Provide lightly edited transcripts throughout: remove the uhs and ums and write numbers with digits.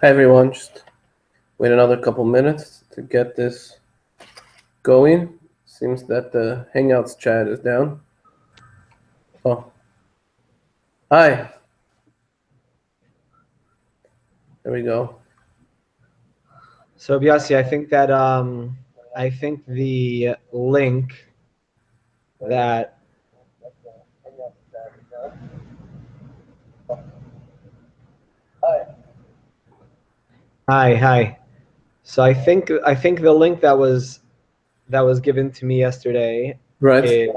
Hi everyone, just wait another couple minutes to get this going. Seems that the Hangouts chat is down. Oh, hi. There we go. So Yossi, I think that the link that hi. So I think the link that was given to me yesterday Right. is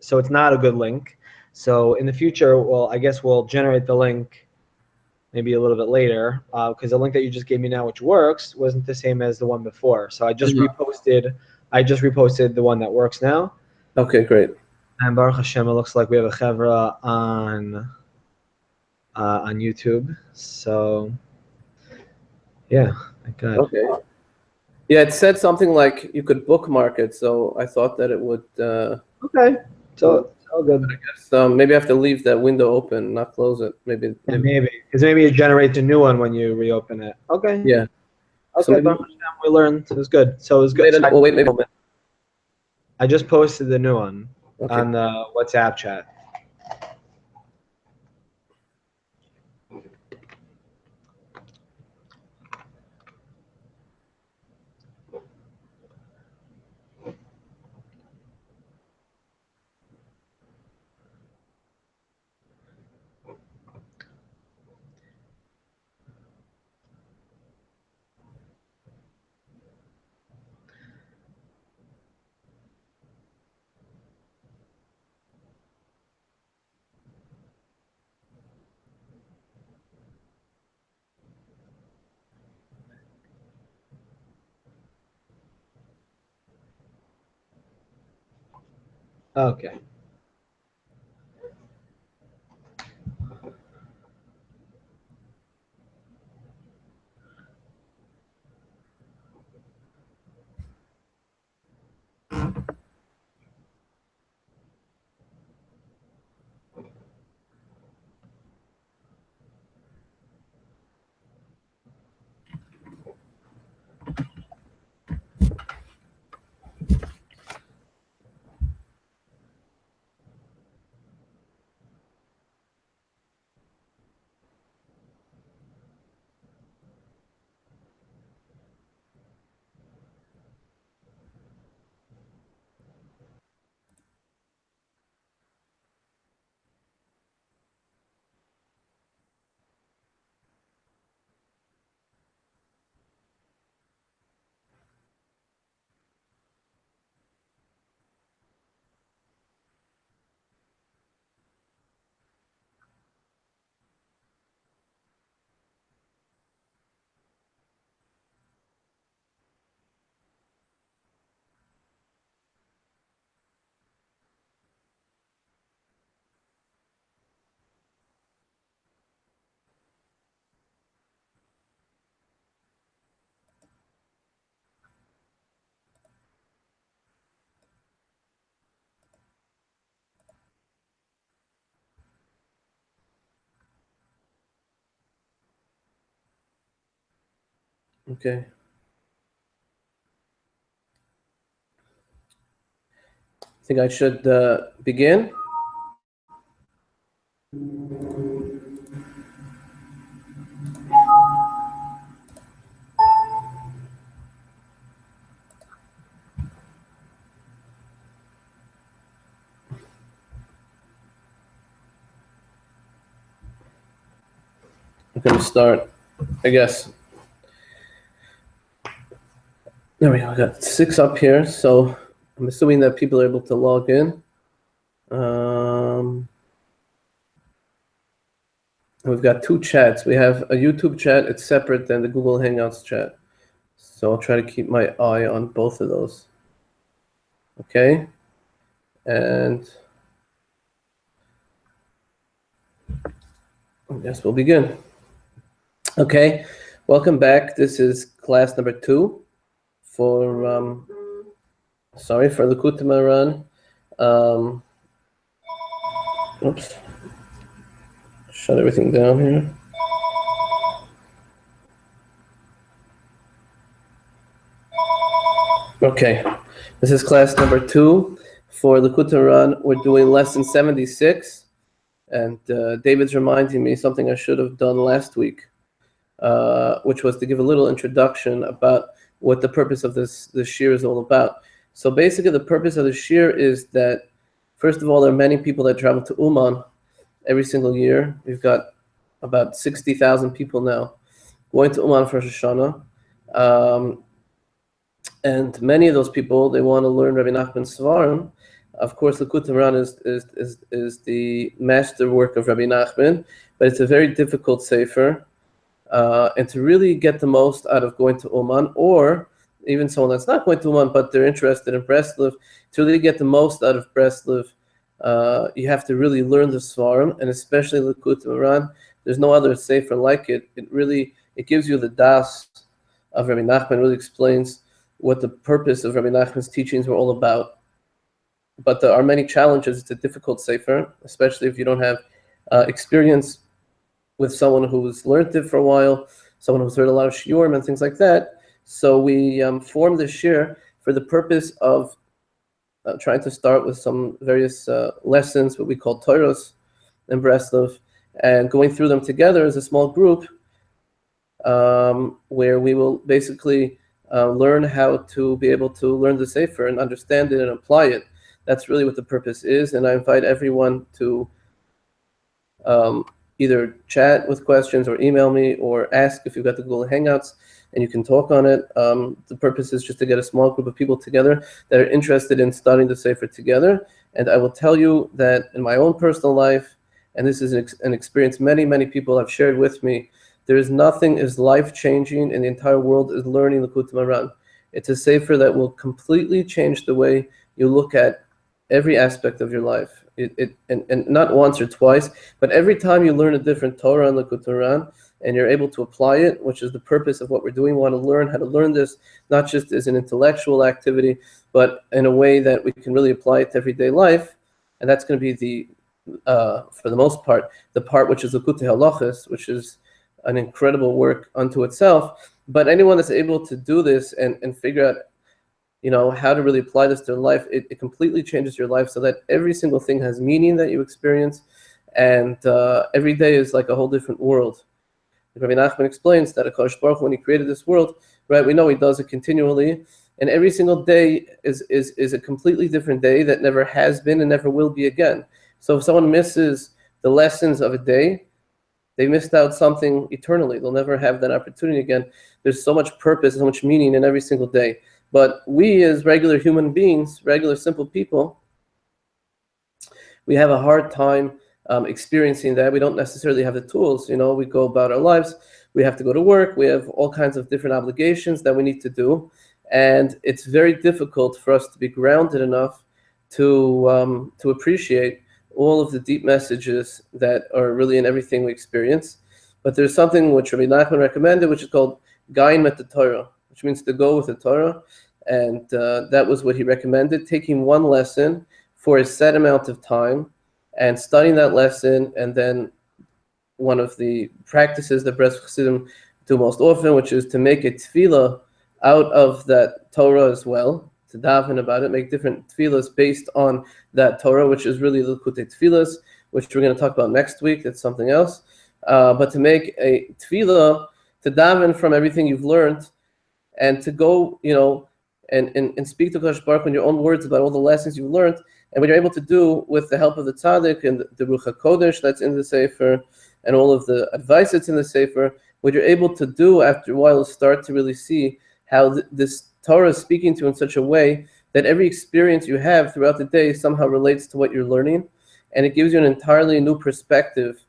so it's not a good link. So in the future, well, I guess we'll generate the link maybe a little bit later because the link that you just gave me now, which works, wasn't the same as the one before. So I just reposted the one that works now. Okay, great. And Baruch Hashem, it looks like we have a chevra on YouTube. So yeah, thank God. Okay. Yeah, it said something like you could bookmark it, so I thought that it would. Okay, so it's all good. I guess maybe I have to leave that window open, not close it. Maybe. Yeah, maybe because maybe it generates a new one when you reopen it. Okay. Yeah. Okay, So maybe, Baruch Hashem, we learned. It was good. So it was good. So wait, maybe. I just posted the new one Okay. on the WhatsApp chat. Okay. Okay. I think I should begin. I'm going to start, I guess. There we go. I got 6 up here, so I'm assuming that people are able to log in. We've got 2 chats. We have a YouTube chat. It's separate than the Google Hangouts chat. So I'll try to keep my eye on both of those. Okay. And I guess we'll begin. Okay. Welcome back. This is class number 2 for, for Likutey Moharan. Oops. Shut everything down here. Okay, this is class number 2 for Likutey Moharan. We're doing lesson 76, and David's reminding me something I should have done last week, which was to give a little introduction about what the purpose of this shir is all about. So basically, the purpose of the shir is that, first of all, there are many people that travel to Uman every single year. We've got about 60,000 people now going to Uman for Rosh Hashanah. And many of those people, they want to learn Rabbi Nachman's Svarim. Of course, Likutey Moharan is the masterwork of Rabbi Nachman, but it's a very difficult sefer. And to really get the most out of going to Uman, or even someone that's not going to Uman, but they're interested in Breslov, to really get the most out of Breslov, you have to really learn the Svarim, and especially Likutey Moharan. There's no other sefer like it. It gives you the das of Rabbi Nachman, really explains what the purpose of Rabbi Nachman's teachings were all about. But there are many challenges. It's a difficult sefer, especially if you don't have experience with someone who's learned it for a while, someone who's heard a lot of shiurim and things like that. So we formed this shir for the purpose of trying to start with some various lessons, what we call Toros in Breslov, and going through them together as a small group, where we will basically learn how to be able to learn the sefer and understand it and apply it. That's really what the purpose is, and I invite everyone to either chat with questions or email me or ask if you've got the Google Hangouts and you can talk on it. The purpose is just to get a small group of people together that are interested in studying the sefer together. And I will tell you that in my own personal life, and this is an experience many people have shared with me, there is nothing as life-changing in the entire world as learning Likutey Moharan. It's a sefer that will completely change the way you look at every aspect of your life. And not once or twice, but every time you learn a different Torah in Likutey Moharan and you're able to apply it, which is the purpose of what we're doing. We want to learn how to learn this, not just as an intellectual activity, but in a way that we can really apply it to everyday life. And that's going to be for the most part, the part which is Likutey Halachos, which is an incredible work unto itself. But anyone that's able to do this and figure out, how to really apply this to their life, it completely changes your life so that every single thing has meaning that you experience, and every day is like a whole different world. Rabbi Nachman explains that HaKadosh Baruch Hu, when he created this world, right, we know he does it continually, and every single day is a completely different day that never has been and never will be again. So if someone misses the lessons of a day, they missed out something eternally. They'll never have that opportunity again. There's so much purpose, so much meaning in every single day. But we as regular human beings, regular simple people, we have a hard time experiencing that. We don't necessarily have the tools. We go about our lives. We have to go to work. We have all kinds of different obligations that we need to do. And it's very difficult for us to be grounded enough to appreciate all of the deep messages that are really in everything we experience. But there's something which Rabbi Nachman recommended, which is called Gain met the Torah, which means to go with the Torah. And that was what he recommended, taking one lesson for a set amount of time and studying that lesson. And then one of the practices that Breslov Chassidim do most often, which is to make a tefillah out of that Torah as well, to daven about it, make different tefillahs based on that Torah, which is really the Likutey tefillahs, which we're going to talk about next week. That's something else. But to make a tefillah, to daven from everything you've learned, and to go, and speak to Kadosh Baruch Hu in your own words about all the lessons you've learned, and what you're able to do with the help of the tzaddik and the Ruach HaKodesh that's in the sefer, and all of the advice that's in the sefer, what you're able to do after a while is start to really see how this Torah is speaking to you in such a way that every experience you have throughout the day somehow relates to what you're learning, and it gives you an entirely new perspective,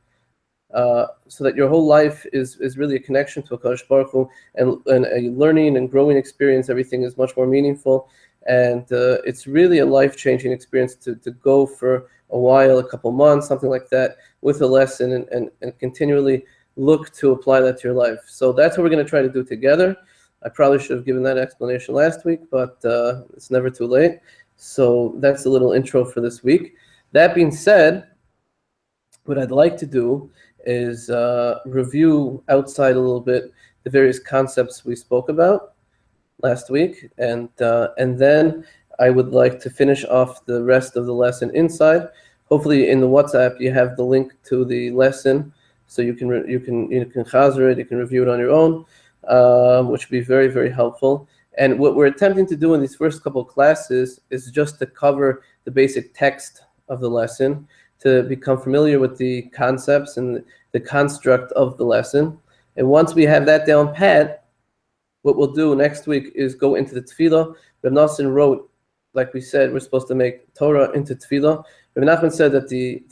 so that your whole life is really a connection to HaKadosh Baruch Hu, and a learning and growing experience. Everything is much more meaningful, and it's really a life-changing experience to go for a while, a couple months, something like that, with a lesson, and continually look to apply that to your life. So that's what we're going to try to do together. I probably should have given that explanation last week, but it's never too late. So that's a little intro for this week. That being said, what I'd like to do is review outside a little bit the various concepts we spoke about. last week, and then I would like to finish off the rest of the lesson inside. Hopefully, in the WhatsApp, you have the link to the lesson, so you can chazer it, you can review it on your own, which would be very, very helpful. And what we're attempting to do in these first couple of classes is just to cover the basic text of the lesson, to become familiar with the concepts and the construct of the lesson. And once we have that down pat, what we'll do next week is go into the tefillah. Reb Nosson wrote, like we said, we're supposed to make Torah into tefillah. Reb Nachman said that the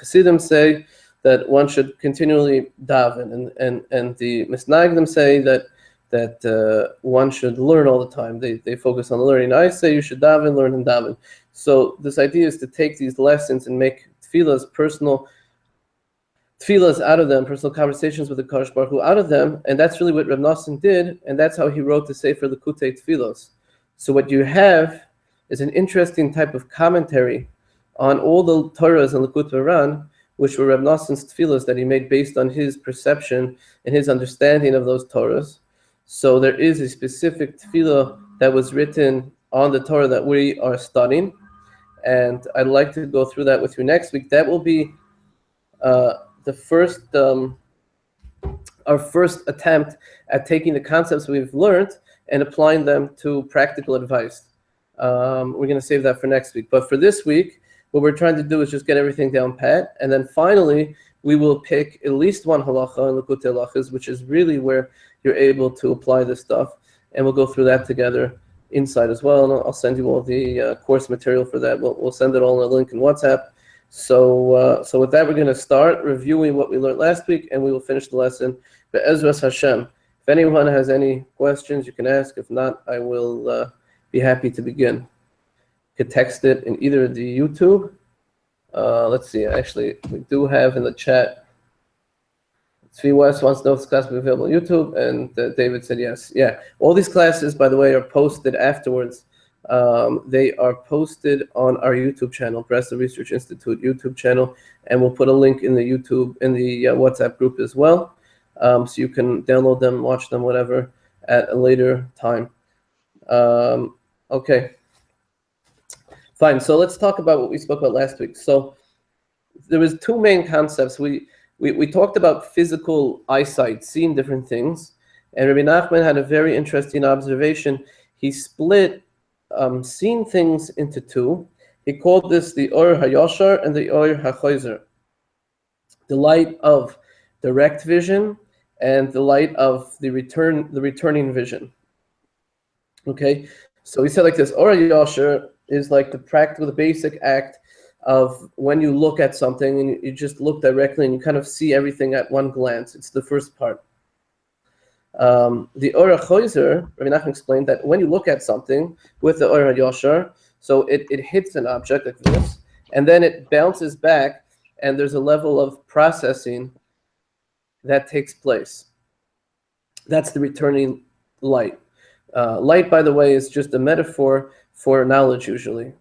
Hasidim say that one should continually daven, and the Misnagdim say that one should learn all the time. They focus on learning. I say you should daven, learn, and daven. So this idea is to take these lessons and make tefillahs personal tefillahs out of them, personal conversations with the Kadosh Baruch Hu out of them, and that's really what Reb Nosson did, and that's how he wrote the Sefer Likutey Tefillos. So what you have is an interesting type of commentary on all the Torahs in Likutey Moharan, which were Reb Nosson's tefillos that he made based on his perception and his understanding of those Torahs. So there is a specific tefillah that was written on the Torah that we are studying, and I'd like to go through that with you next week. That will be the first, our first attempt at taking the concepts we've learned and applying them to practical advice. We're going to save that for next week. But for this week, what we're trying to do is just get everything down pat, and then finally we will pick at least one halacha in Likutey Halachas, which is really where you're able to apply this stuff, and we'll go through that together inside as well. And I'll send you all the course material for that. We'll send it all in a link in WhatsApp. So with that, we're going to start reviewing what we learned last week, and we will finish the lesson. Be'ezras Hashem. If anyone has any questions, you can ask. If not, I will be happy to begin. You could text it in either the YouTube. Let's see. Actually, we do have in the chat. Tzvi West wants to know if this class will be available on YouTube, and David said yes. Yeah. All these classes, by the way, are posted afterwards. They are posted on our YouTube channel, Breslov Research Institute YouTube channel, and we'll put a link in the YouTube, in the WhatsApp group as well, so you can download them, watch them, whatever, at a later time. Okay, fine. So let's talk about what we spoke about last week. So there was two main concepts. We talked about physical eyesight, seeing different things, and Rabbi Nachman had a very interesting observation. He split seeing things into two. He called this the Or HaYashar and the Or HaChoizer, the light of direct vision and the light of the returning vision. Okay, so he said like this: Or HaYashar is like the basic act of when you look at something and you just look directly and you kind of see everything at one glance. It's the first part. The Or HaChoizer, Rabbi Nachman explained that when you look at something with the Or HaYashar, so it hits an object like this, and then it bounces back, and there's a level of processing that takes place. That's the returning light. Light, by the way, is just a metaphor for knowledge usually.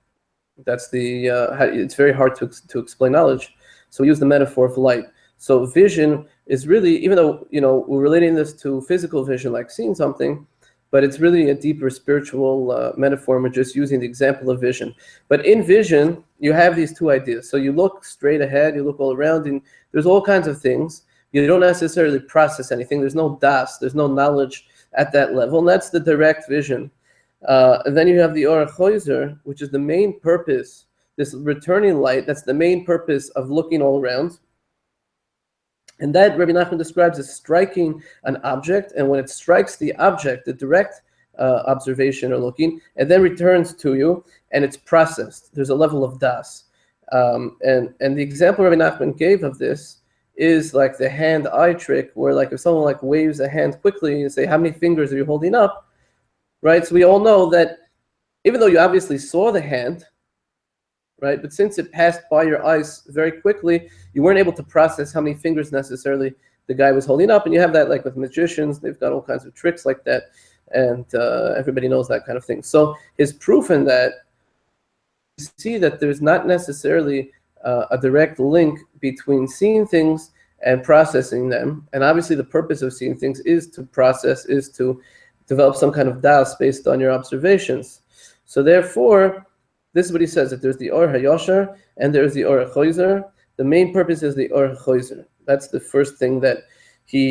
That's it's very hard to explain knowledge, so we use the metaphor of light. So vision is really, even though we're relating this to physical vision, like seeing something, but it's really a deeper spiritual metaphor. We're just using the example of vision. But in vision, you have these two ideas. So you look straight ahead, you look all around, and there's all kinds of things. You don't necessarily process anything. There's no das, there's no knowledge at that level, and that's the direct vision. And then you have the Or HaChoizer, which is the main purpose, this returning light, that's the main purpose of looking all around. And that Rabbi Nachman describes as striking an object, and when it strikes the object, the direct observation or looking, and then returns to you, and it's processed. There's a level of das. And the example Rabbi Nachman gave of this is like the hand-eye trick, where like if someone like waves a hand quickly and say, how many fingers are you holding up? Right? So we all know that even though you obviously saw the hand, right, but since it passed by your eyes very quickly, you weren't able to process how many fingers necessarily the guy was holding up. And you have that like with magicians, they've got all kinds of tricks like that, and everybody knows that kind of thing. So his proof in that, you see that there's not necessarily a direct link between seeing things and processing them. And obviously the purpose of seeing things is to process, is to develop some kind of das based on your observations. So therefore, this is what he says, that there's the Or HaYashar and there's the Or HaChoizer. The main purpose is the Or HaChoizer. That's the first thing that he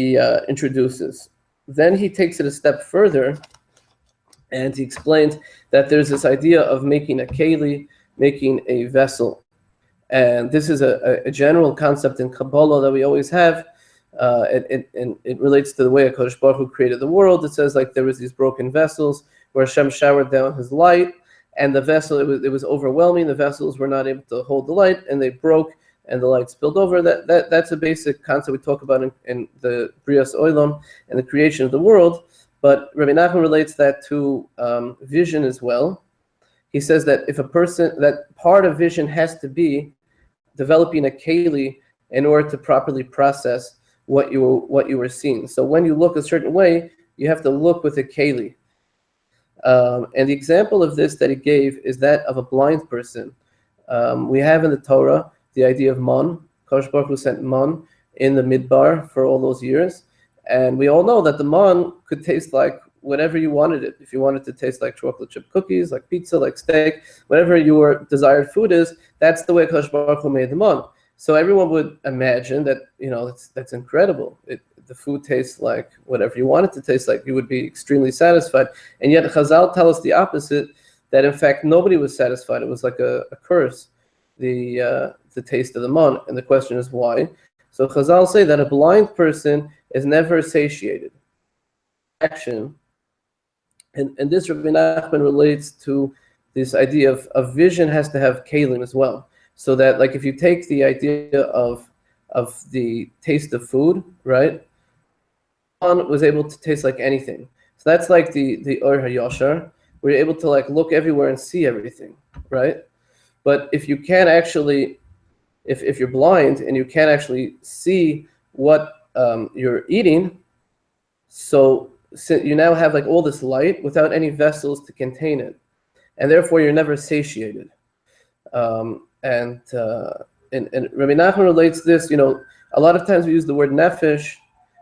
introduces. Then he takes it a step further, and he explains that there's this idea of making a keli, making a vessel. And this is a general concept in Kabbalah that we always have. It relates to the way HaKadosh Baruch Hu created the world. It says like there was these broken vessels where Hashem showered down his light, and the vessel, it was overwhelming. The vessels were not able to hold the light, and they broke, and the light spilled over. That's a basic concept we talk about in the Brias Olam and the creation of the world. But Rabbi Nachman relates that to vision as well. He says that if a person, that part of vision has to be developing a keli in order to properly process what you were seeing. So when you look a certain way, you have to look with a keli. And the example of this that he gave is that of a blind person. We have in the Torah the idea of man. Kadosh Baruch Hu sent man in the midbar for all those years. And we all know that the man could taste like whatever you wanted it. If you wanted to taste like chocolate chip cookies, like pizza, like steak, whatever your desired food is, that's the way Kadosh Baruch Hu made the man. So everyone would imagine that, that's incredible. The food tastes like whatever you want it to taste like. You would be extremely satisfied. And yet Chazal tell us the opposite, that in fact nobody was satisfied. It was like a curse, the taste of the man. And the question is why? So Chazal say that a blind person is never satiated. Action. And this Rabbi Nachman relates to this idea of vision has to have kalim as well. So that, like, if you take the idea of the taste of food, right? One was able to taste like anything. So that's like the Or HaYashar. We're able to like look everywhere and see everything, right? But if you can't actually, if you're blind and you can't actually see what you're eating, so you now have like all this light without any vessels to contain it, and therefore you're never satiated. And Rabbi Nachman relates this, a lot of times we use the word nefesh,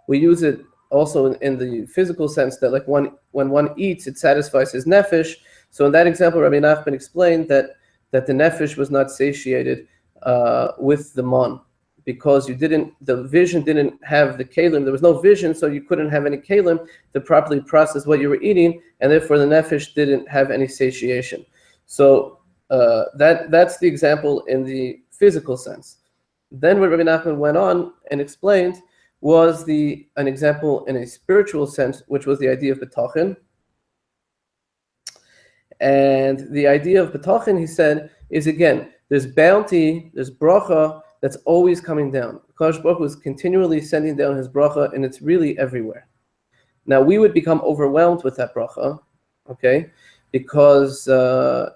we use it also in the physical sense that like when one eats, it satisfies his nefesh. So in that example, Rabbi Nachman explained that the nefesh was not satiated with the man, because the vision didn't have the kalim. There was no vision, so you couldn't have any kalim to properly process what you were eating, and therefore the nefesh didn't have any satiation. So that's the example in the physical sense. Then what Rabbi Nachman went on and explained was an example in a spiritual sense, which was the idea of betachin. And the idea of betachin, he said, is again, there's bounty, there's bracha that's always coming down. Kadosh Baruch Hu is continually sending down his bracha, and it's really everywhere. Now we would become overwhelmed with that bracha, okay? Because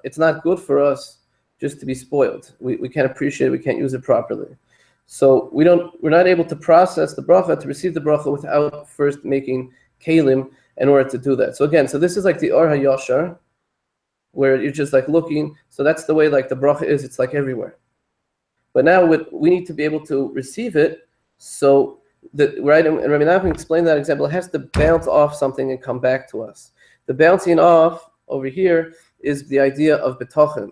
it's not good for us just to be spoiled. We can't appreciate it, we can't use it properly. So we're not able to process the bracha, to receive the bracha, without first making kalim in order to do that. So again, this is like the Or HaYashar, where you're just like looking. So that's the way like the bracha is, it's like everywhere. But now we need to be able to receive it. So right, and Rabbi Nachman explained that example, it has to bounce off something and come back to us. The bouncing off over here is the idea of betachin.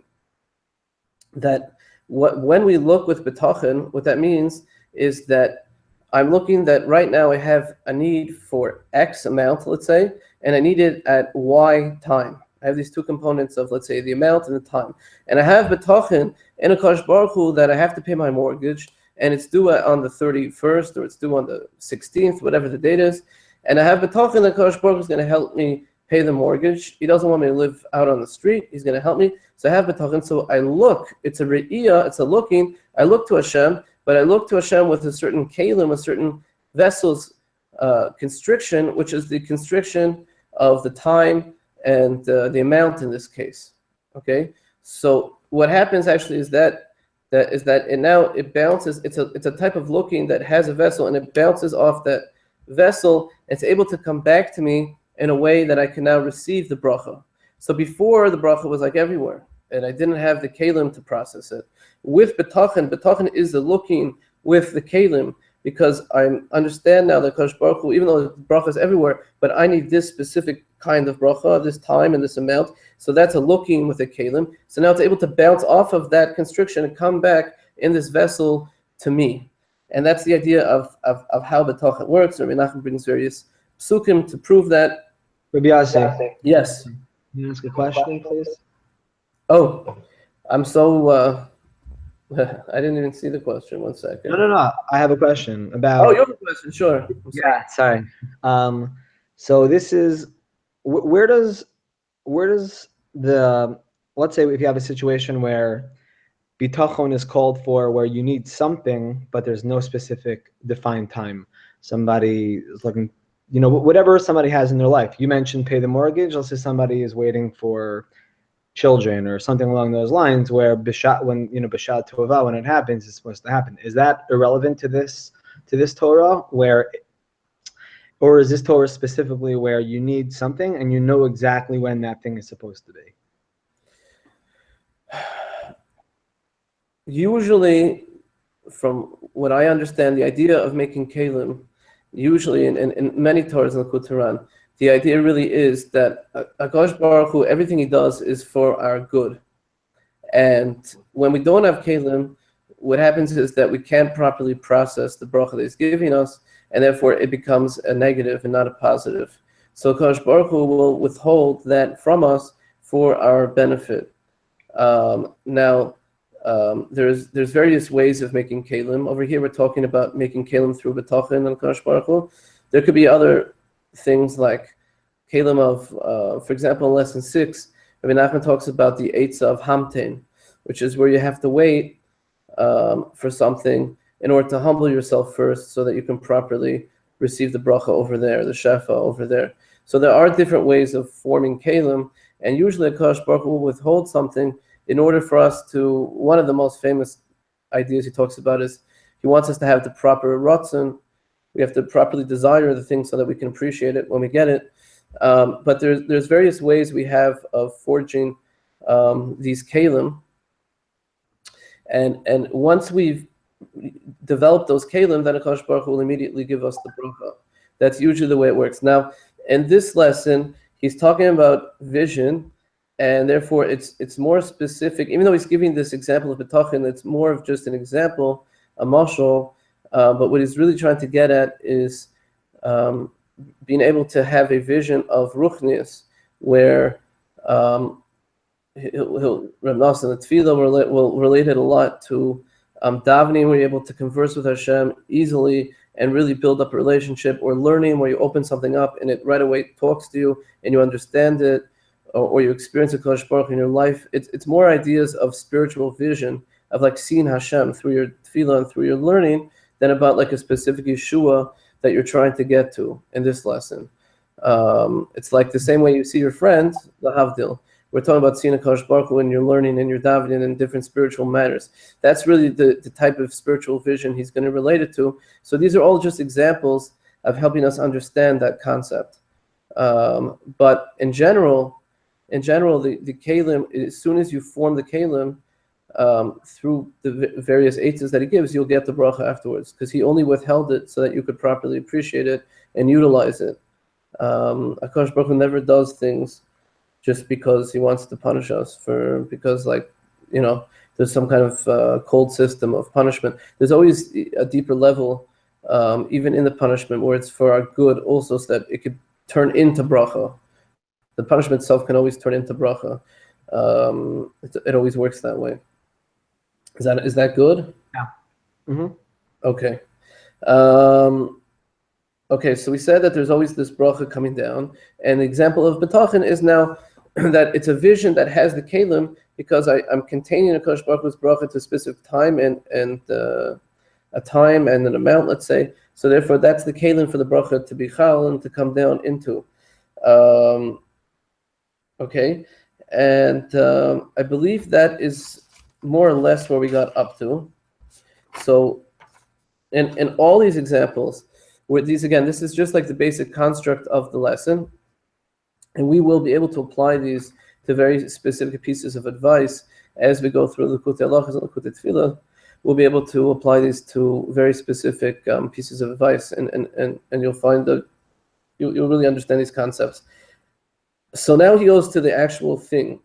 That when we look with betachin, what that means is that I'm looking that right now I have a need for X amount, let's say, and I need it at Y time. I have these two components of, let's say, the amount and the time. And I have betachin in a Kadosh Baruch Hu that I have to pay my mortgage, and it's due on the 31st, or it's due on the 16th, whatever the date is. And I have betachin that Kadosh Baruch Hu is going to help me pay the mortgage. He doesn't want me to live out on the street. He's going to help me. So I have betachin. So I look. It's a re'iyah. It's a looking. I look to Hashem, but I look to Hashem with a certain kalim, a certain vessel's constriction, which is the constriction of the time and the amount in this case. Okay. So what happens actually is that now it bounces. It's a type of looking that has a vessel, and it bounces off that vessel. It's able to come back to me in a way that I can now receive the bracha. So before, the bracha was like everywhere, and I didn't have the kalim to process it. With betachin is the looking with the kalim, because I understand now that Kosh Baruch Hu, even though the bracha is everywhere, but I need this specific kind of bracha, this time and this amount. So that's a looking with a kalim. So now it's able to bounce off of that constriction and come back in this vessel to me. And that's the idea of how B'tachin works. Rabbi Nachman brings various psukim to prove that. Rabbi Yossi. Yes. Can you ask a question, please? Oh, I'm so... I didn't even see the question. 1 second. No. I have a question about. Oh, you have a question? Sure. Yeah, sorry. So this is where does the, let's say if you have a situation where bitachon is called for, where you need something but there's no specific defined time. Somebody is looking, whatever somebody has in their life. You mentioned pay the mortgage. Let's say somebody is waiting for children or something along those lines, where bishat, when bishat tova, when it happens, it's supposed to happen. Is that irrelevant to this Torah, or is this Torah specifically where you need something and you know exactly when that thing is supposed to be? Usually, from what I understand, the idea of making kalim, usually in many Torahs in the Likutey Moharan, the idea really is that HaKadosh Baruch Hu, everything he does is for our good. And when we don't have kalim, what happens is that we can't properly process the bracha that he's giving us, and therefore it becomes a negative and not a positive. So HaKadosh Baruch Hu will withhold that from us for our benefit. There's various ways of making kalim. Over here we're talking about making kalim through B'tachin and HaKadosh Baruch Hu. There could be other things like kalim of, for example, in lesson 6, Rabbi Nachman talks about the eitzah of hamtein, which is where you have to wait for something in order to humble yourself first, so that you can properly receive the bracha over there, the shefa over there. So there are different ways of forming kalim, and usually HaKadosh Baruch Hu will withhold something in order for us to. One of the most famous ideas he talks about is he wants us to have the proper ratzon. We have to properly desire the thing so that we can appreciate it when we get it. But there's various ways we have of forging these kalim. And once we've developed those kalim, then HaKadosh Baruch Hu will immediately give us the bracha. That's usually the way it works. Now, in this lesson, he's talking about vision, and therefore it's more specific. Even though he's giving this example of B'tachin, it's more of just an example, a mashal. But what he's really trying to get at is being able to have a vision of ruchnius, where Reb Nosson, the Tefillah will relate it a lot to davening, where you're able to converse with Hashem easily and really build up a relationship, or learning, where you open something up and it right away talks to you and you understand it, or you experience a Kodesh Baruch Hu in your life. It's more ideas of spiritual vision, of like seeing Hashem through your Tefillah and through your learning, than about like a specific Yeshua that you're trying to get to in this lesson. It's like the same way you see your friends, the Havdil. We're talking about seeing a Kodesh Baruch Hu when you're learning and you're davening in different spiritual matters. That's really the type of spiritual vision he's going to relate it to. So these are all just examples of helping us understand that concept. But in general, the kalim, as soon as you form the kalim, through the various eitzes that he gives, you'll get the bracha afterwards, because he only withheld it so that you could properly appreciate it and utilize it. HaKadosh Baruch Hu never does things just because he wants to punish us, because there's some kind of cold system of punishment. There's always a deeper level, even in the punishment, where it's for our good also, so that it could turn into bracha. The punishment itself can always turn into bracha. It always works that way. Is that good? Yeah. Mm-hmm. Okay. Okay, so we said that there's always this bracha coming down, and the example of B'tachin is now that it's a vision that has the kalim, because I'm containing a Kodesh Baruch Hu's bracha to a specific time and a time and an amount, let's say. So therefore, that's the kalim for the bracha to be chal and to come down into. Okay, and I believe that is more or less where we got up to. So in all these examples, where these, again, this is just like the basic construct of the lesson, and we will be able to apply these to very specific pieces of advice as we go through the Likutey Halachos and Likutey Tefillah. we'll be able to apply these to very specific pieces of advice, and you'll find that you'll really understand these concepts. So now he goes to the actual thing.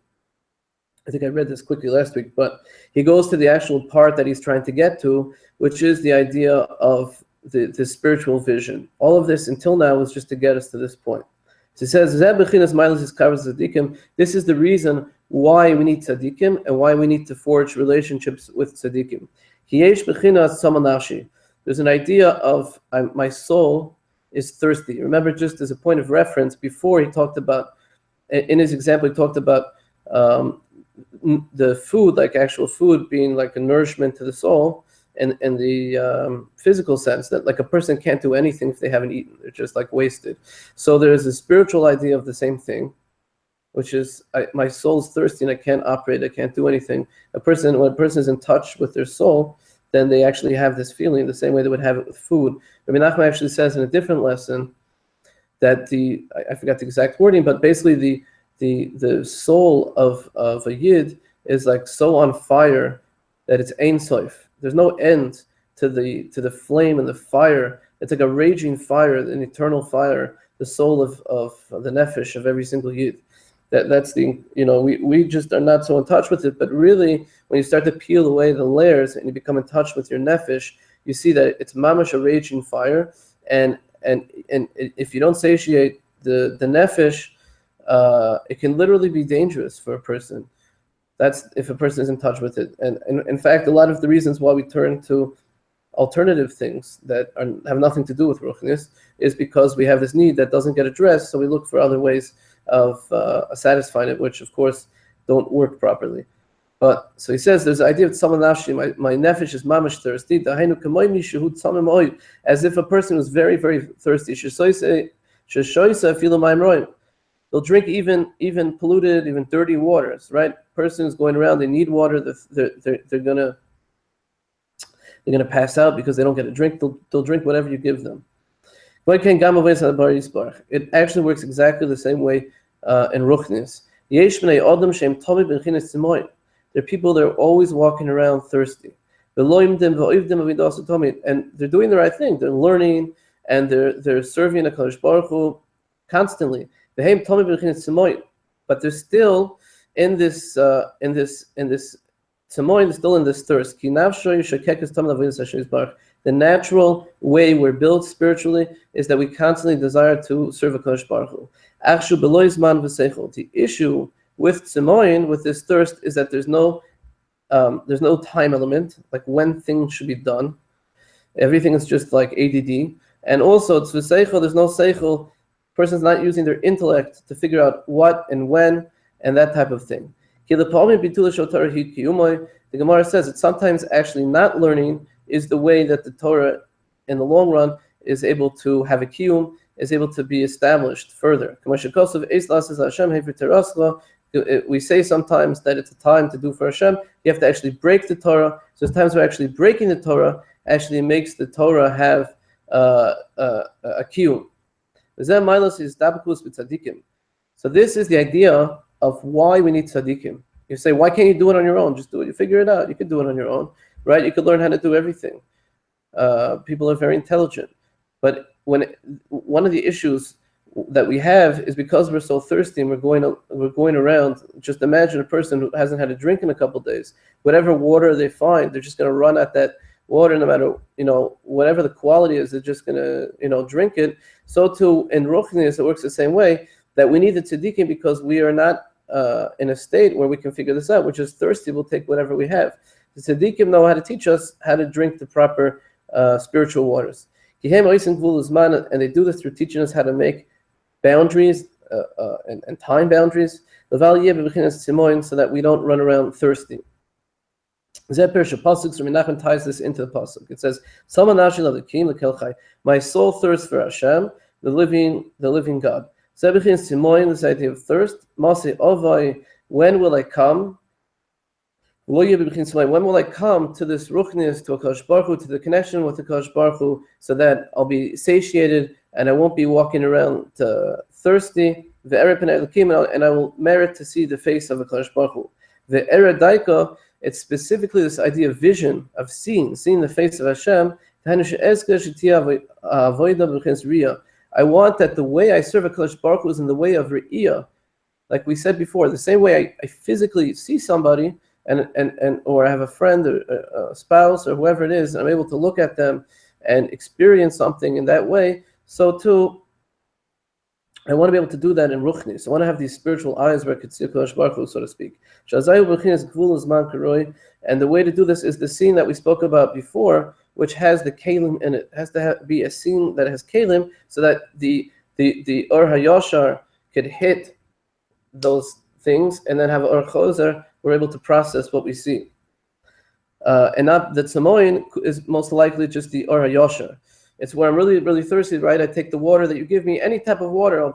I think I read this quickly last week, but he goes to the actual part that he's trying to get to, which is the idea of the spiritual vision. All of this until now was just to get us to this point. So he says, this is the reason why we need tzaddikim and why we need to forge relationships with tzaddikim. There's an idea of my soul is thirsty. Remember, just as a point of reference, before he talked about, in his example, he talked about the food, like actual food, being like a nourishment to the soul, and the physical sense that like a person can't do anything if they haven't eaten. They're just like wasted. So there's a spiritual idea of the same thing, which is my soul's thirsty and I can't operate, I can't do anything. When a person is in touch with their soul, then they actually have this feeling the same way they would have it with food. Rabbi Nachman actually says in a different lesson that I forgot the exact wording, but basically the soul of a yid is like so on fire that it's ein sof. There's no end to the flame and the fire. It's like a raging fire, an eternal fire, the soul of the nefesh of every single yid. That's the, we just are not so in touch with it, but really when you start to peel away the layers and you become in touch with your nefesh, you see that it's mamash, a raging fire, and if you don't satiate the nefesh, it can literally be dangerous for a person. That's if a person is in touch with it. And in fact, a lot of the reasons why we turn to alternative things that have nothing to do with ruchnis is because we have this need that doesn't get addressed, so we look for other ways of satisfying it, which of course don't work properly. But so he says there's the idea of tzamanashi, my nefesh is mamash thirsty, as if a person was very, very thirsty. They'll drink even polluted, even dirty waters, right? Person is going around, they need water, they're gonna pass out because they don't get a drink. They'll drink whatever you give them. It actually works exactly the same way in ruchnis. There are people that are always walking around thirsty. And they're doing the right thing. They're learning and they're serving HaKadosh Baruch Hu constantly. But they're still in this tzemoin, still in this thirst. The natural way we're built spiritually is that we constantly desire to serve HaKadosh Baruch Hu. The issue with tzemoin, with this thirst, is that there's no time element, like when things should be done. Everything is just like ADD. And also, there's no seichel. Person's not using their intellect to figure out what and when and that type of thing. The Gemara says that sometimes actually not learning is the way that the Torah in the long run is able to have a kiyum, is able to be established further. We say sometimes that it's a time to do for Hashem. You have to actually break the Torah. So sometimes we're actually breaking the Torah actually makes the Torah have a kiyum. So this is the idea of why we need tzaddikim. You say, why can't you do it on your own? Just do it. You figure it out. You can do it on your own, right? You could learn how to do everything. People are very intelligent. But one of the issues that we have is because we're so thirsty and we're going around. Just imagine a person who hasn't had a drink in a couple of days. Whatever water they find, they're just going to run at that water, no matter whatever the quality is. They're just going to drink it. So too in ruchnis, it works the same way, that we need the tzaddikim because we are not in a state where we can figure this out. We're just thirsty. We'll take whatever we have. The tzaddikim know how to teach us how to drink the proper spiritual waters. And they do this through teaching us how to make boundaries and time boundaries, so that we don't run around thirsty. Menachem ties this into the pasuk. It says, "My soul thirsts for Hashem, the living God." This idea of thirst. When will I come? When will I come to this ruchnis, to HaKadosh Baruch Hu, to the connection with HaKadosh Baruch Hu, so that I'll be satiated and I won't be walking around thirsty, and I will merit to see the face of HaKadosh Baruch Hu. It's specifically this idea of vision, of seeing the face of Hashem. I want that the way I serve HaKadosh Baruch Hu is in the way of Re'iyah. Like we said before, the same way I physically see somebody and or I have a friend or a spouse or whoever it is, and I'm able to look at them and experience something in that way, so too I want to be able to do that in Ruchnis. I want to have these spiritual eyes where I could see HaKadosh Baruch Hu, so to speak. And the way to do this is the scene that we spoke about before, which has the kalim in it. It has to be a scene that has kalim, so that the Or HaYashar could hit those things, and then have Or Chozer, we're able to process what we see. And not the Tzamoyin is most likely just the Or HaYashar. It's where I'm really, really thirsty, right? I take the water that you give me, any type of water, I'll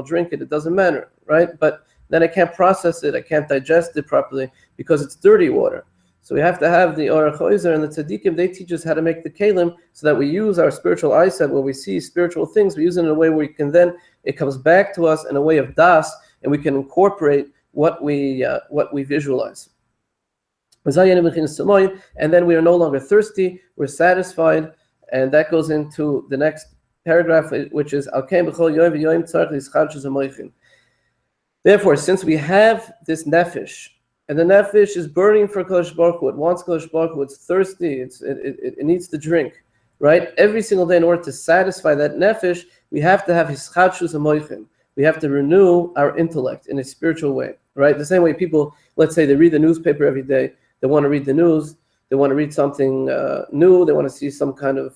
drink it, it doesn't matter, right? But then I can't process it, I can't digest it properly because it's dirty water. So we have to have the Or HaChozer, and the Tzaddikim, they teach us how to make the Kalim so that we use our spiritual eyesight where we see spiritual things, we use it in a way where we can then, it comes back to us in a way of das, and we can incorporate what we visualize. And then we are no longer thirsty, we're satisfied. And that goes into the next paragraph, which is therefore, since we have this nefesh, and the nefesh is burning for Kodesh Baruch Hu, it wants Kodesh Baruch Hu, it's thirsty, it needs to drink, right? Every single day, in order to satisfy that nefesh, we have to have hischadshus hamoichin. We have to renew our intellect in a spiritual way, right? The same way people, let's say, they read the newspaper every day, they want to read the news. They want to read something new. They want to see some kind of,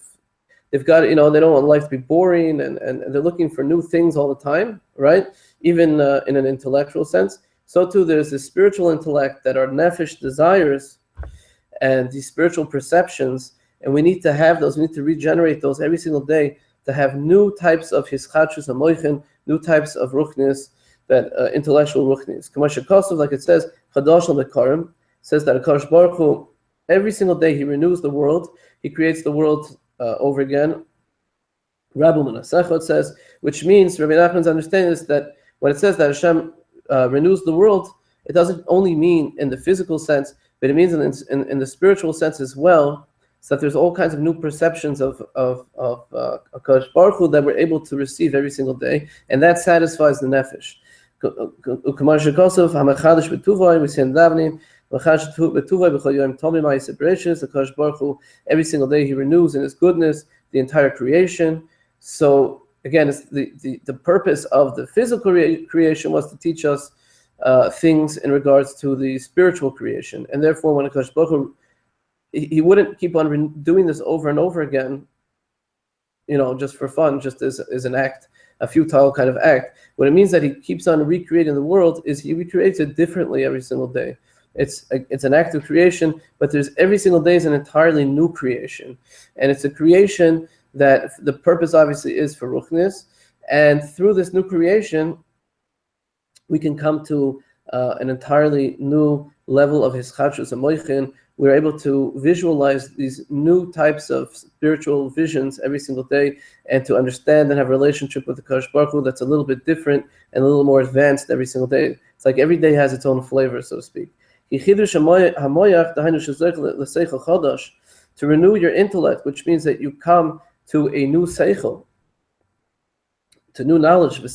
they've got, they don't want life to be boring, and they're looking for new things all the time, right? Even in an intellectual sense. So too, there's this spiritual intellect that our nefesh desires and these spiritual perceptions, and we need to have those, we need to regenerate those every single day to have new types of hischadshus hamoichin, new types of ruchnis, that intellectual ruchnis. K'masher Kosov, like it says, Chadash al-Mekarim, says that HaKadosh Baruch Hu, every single day he renews the world, he creates the world over again. Rabbi Menasechot says, which means, Rabbi Nachman's understanding is that when it says that Hashem renews the world, it doesn't only mean in the physical sense, but it means in the spiritual sense as well, so that there's all kinds of new perceptions of HaKadosh Baruch Hu that we're able to receive every single day, and that satisfies the nefesh. We see in davening, every single day he renews in his goodness the entire creation. So again, it's the purpose of the physical creation was to teach us things in regards to the spiritual creation, and therefore when HaKadosh Baruch Hu, he wouldn't keep on doing this over and over again, just for fun, just as an act, a futile kind of act. What it means that he keeps on recreating the world is he recreates it differently every single day. It's an act of creation, but there's every single day is an entirely new creation, and it's a creation that the purpose obviously is for ruchnis, and through this new creation, we can come to an entirely new level of hischadshus hamoichin. We're able to visualize these new types of spiritual visions every single day, and to understand and have a relationship with the Kadosh Baruch Hu that's a little bit different and a little more advanced every single day. It's like every day has its own flavor, so to speak. To renew your intellect, which means that you come to a new seichel, to new knowledge, and your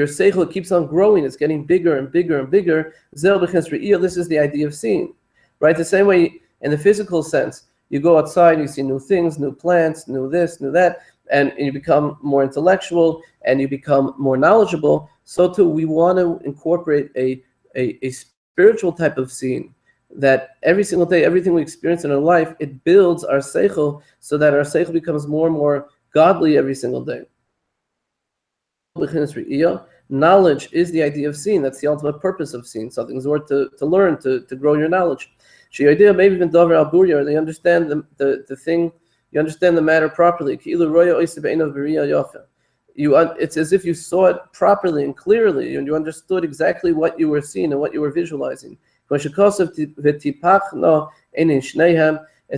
seichel keeps on growing, it's getting bigger and bigger and bigger. This is the idea of seeing, right? The same way in the physical sense, you go outside, you see new things, new plants, new this, new that, and you become more intellectual and you become more knowledgeable. So too, we want to incorporate a spiritual type of seeing, that every single day, everything we experience in our life, it builds our seichel, so that our seichel becomes more and more godly every single day. Knowledge is the idea of seeing. That's the ultimate purpose of seeing something, is to learn, to grow your knowledge. Maybe even Dover al-Burya, they understand the thing, you understand the matter properly. It's as if you saw it properly and clearly, and you understood exactly what you were seeing and what you were visualizing. It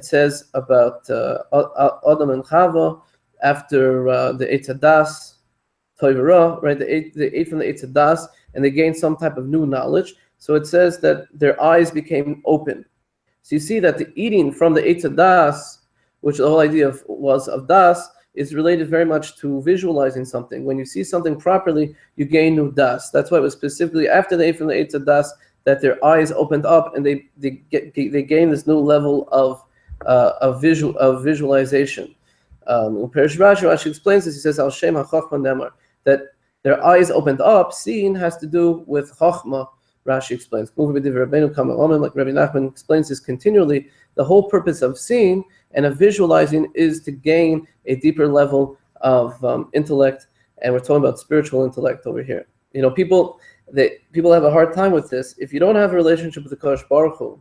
says about Adam and Chava after the Eitz Hadas, right? They ate from the Eitz Hadas, and they gained some type of new knowledge. So it says that their eyes became open. So you see that the eating from the Eitz Das, which the whole idea was of Das, is related very much to visualizing something. When you see something properly, you gain new Das. That's why it was specifically after they ate from the Eitz Das that their eyes opened up and they gain this new level of visualization. Rashi explains this. He says, "Al Shem HaChochma Nemar," that their eyes opened up. Seeing has to do with Chochma. Rashi explains. Like Rabbi Nachman explains this continually. The whole purpose of seeing and of visualizing is to gain a deeper level of intellect, and we're talking about spiritual intellect over here. You know, people have a hard time with this. If you don't have a relationship with the Kodesh Baruch Hu,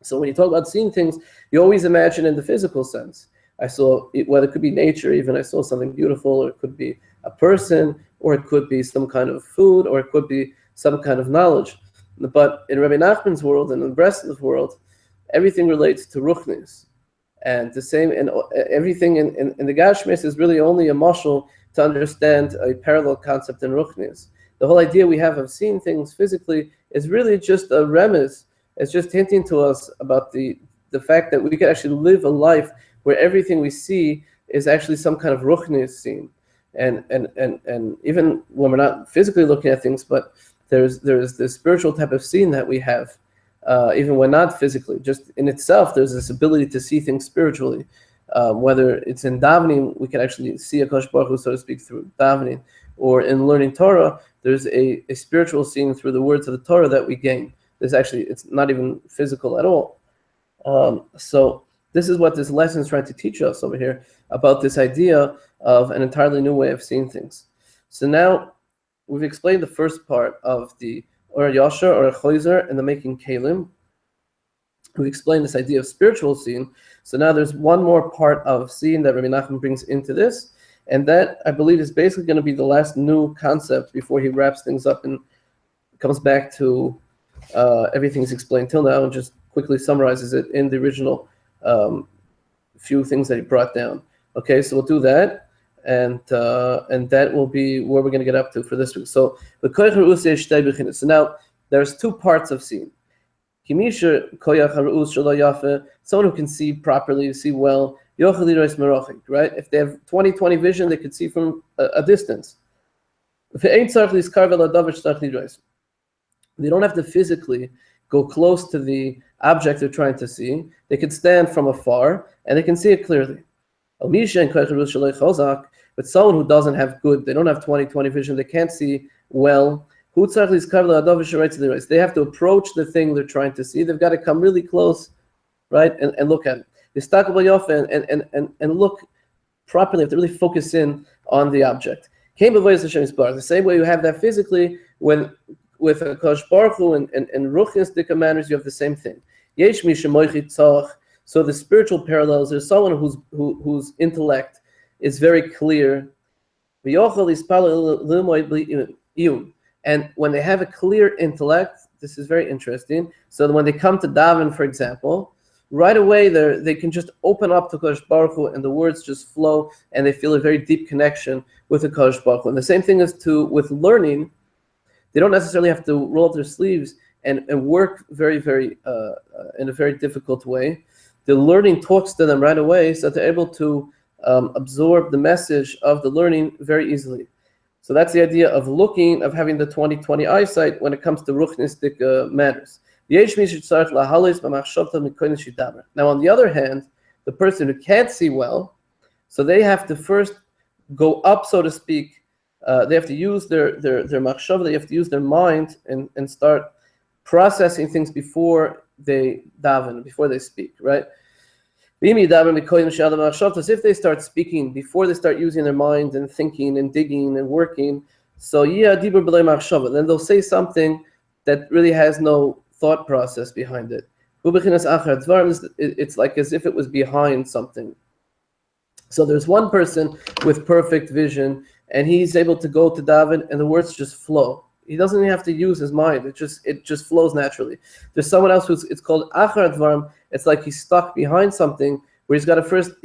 so when you talk about seeing things, you always imagine in the physical sense. I saw, whether it could be nature, even I saw something beautiful, or it could be a person, or it could be some kind of food, or it could be some kind of knowledge. But in Rabbi Nachman's world and in Breslov's world, everything relates to ruchnis. And the same, and everything in the Gashmis is really only a mashal to understand a parallel concept in ruchnis. The whole idea we have of seeing things physically is really just a remez. It's just hinting to us about the fact that we can actually live a life where everything we see is actually some kind of ruchnis scene. And even when we're not physically looking at things, but there's this spiritual type of seeing that we have, even when not physically. Just in itself, there's this ability to see things spiritually. Whether it's in davening, we can actually see a Kodesh Baruch Hu, so to speak, through davening, or in learning Torah, there's a spiritual seeing through the words of the Torah that we gain. It's not even physical at all. So this is what this lesson is trying to teach us over here about this idea of an entirely new way of seeing things. So now we've explained the first part of the Or Yasher or Choizer and the making Kalim. We've explained this idea of spiritual seeing. So now there's one more part of seeing that Rabbi Nachman brings into this, and that I believe is basically going to be the last new concept before he wraps things up and comes back to everything he's explained till now and just quickly summarizes it in the original few things that he brought down. Okay, so we'll do that, and that will be where we're going to get up to for this week. So now there's two parts of seeing. Someone who can see properly, see well, right? If they have 20/20 vision, they could see from a distance. They don't have to physically go close to the object they're trying to see. They could stand from afar and they can see it clearly. But someone who doesn't have good, they don't have 20/20 vision, they can't see well. They have to approach the thing they're trying to see. They've got to come really close, right, and look at it. And look properly. They have to really focus in on the object. The same way you have that physically, when with a Kodesh Baruch Hu and ruchnistic manners, you have the same thing. So the spiritual parallels, there's someone whose intellect is very clear. And when they have a clear intellect, this is very interesting. So when they come to daven, for example, right away they can just open up to Kodesh Baruch Hu and the words just flow and they feel a very deep connection with the Kodesh Baruch Hu. And the same thing is with learning. They don't necessarily have to roll up their sleeves and work very, very in a very difficult way. The learning talks to them right away, so they're able to absorb the message of the learning very easily. So that's the idea of looking, of having the 20/20 eyesight when it comes to ruchnistic matters. Now, on the other hand, the person who can't see well, so they have to first go up, so to speak. They have to use their machshava, they have to use their mind and start processing things before they daven, before they speak, right? If they start speaking before they start using their mind and thinking and digging and working, so then they'll say something that really has no thought process behind it. It's like as if it was behind something. So there's one person with perfect vision, and he's able to go to daven, and the words just flow. He doesn't even have to use his mind. It just flows naturally. There's someone else it's called achar dvarim. It's like he's stuck behind something where he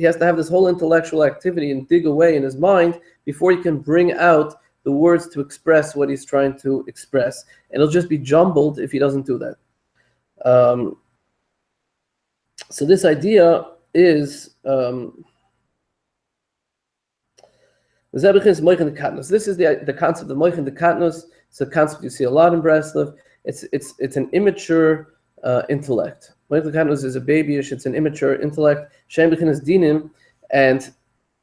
has to have this whole intellectual activity and dig away in his mind before he can bring out the words to express what he's trying to express. And it'll just be jumbled if he doesn't do that. So this idea is this is the concept of moichin dekatnos. It's a concept you see a lot in Breslov. It's an immature intellect. Moichin dekatnos is a babyish. It's an immature intellect. Shem bechin is dinim, and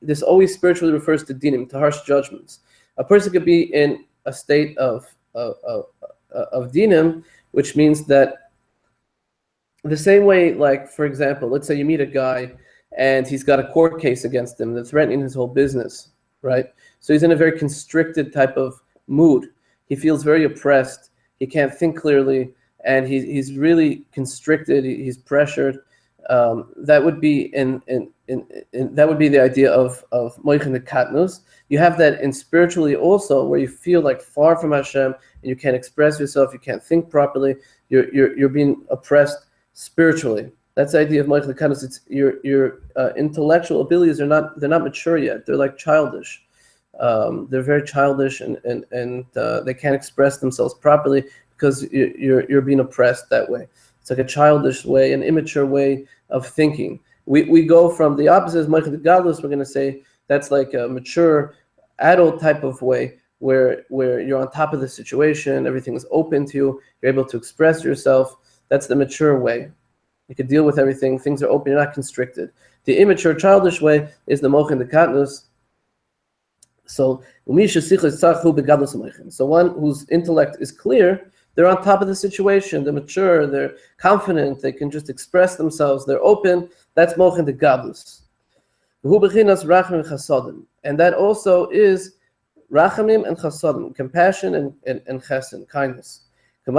this always spiritually refers to dinim, to harsh judgments. A person could be in a state of dinim, which means that the same way, like, for example, let's say you meet a guy and he's got a court case against him that's threatening his whole business, right? So he's in a very constricted type of mood. He feels very oppressed. He can't think clearly, and he's really constricted. He's pressured. That would be that would be the idea of moichin dekatnos. You have that in spiritually also, where you feel like far from Hashem and you can't express yourself. You can't think properly. You're being oppressed spiritually. That's the idea of moichin dekatnos. It's your intellectual abilities they're not mature yet. They're like childish. They're very childish and they can't express themselves properly because you're being oppressed that way. It's like a childish way, an immature way of thinking. We go from the opposite as moichin dekatnos. We're going to say that's like a mature adult type of way where you're on top of the situation. Everything is open to you. You're able to express yourself. That's the mature way. You can deal with everything. Things are open. You're not constricted. The immature, childish way is the moichin dekatnos. So one whose intellect is clear, they're on top of the situation. They're mature. They're confident. They can just express themselves. They're open. That's moichin dekatnos. And that also is rachamim and chasadim, compassion and chesed, kindness. The